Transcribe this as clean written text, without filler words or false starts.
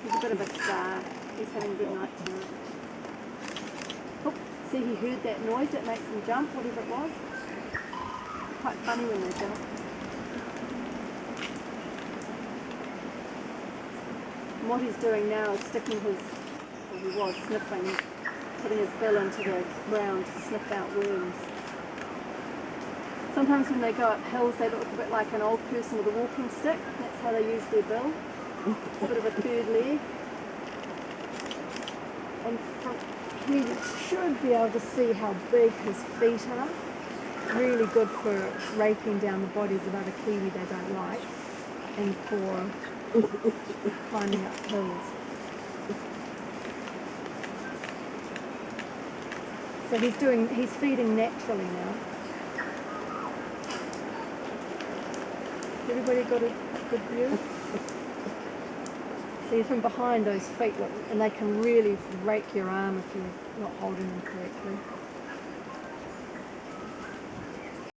He's a bit of a star. He's having a good night tonight. Oh, see, he heard that noise that makes him jump, whatever it was. Quite funny when they jump. And what he's doing now is sticking his, well, he was sniffing, putting his bill into the ground to sniff out worms. Sometimes when they go up hills, they look a bit like an old person with a walking stick. That's how they use their bill. It's a bit of a third leg. And from here you should be able to see how big his feet are. Really good for raking down the bodies of other kiwi they don't like, and for climbing up hills. So he's feeding naturally now. Everybody got a good view? See, from behind those feet, look, and they can really rake your arm if you're not holding them correctly.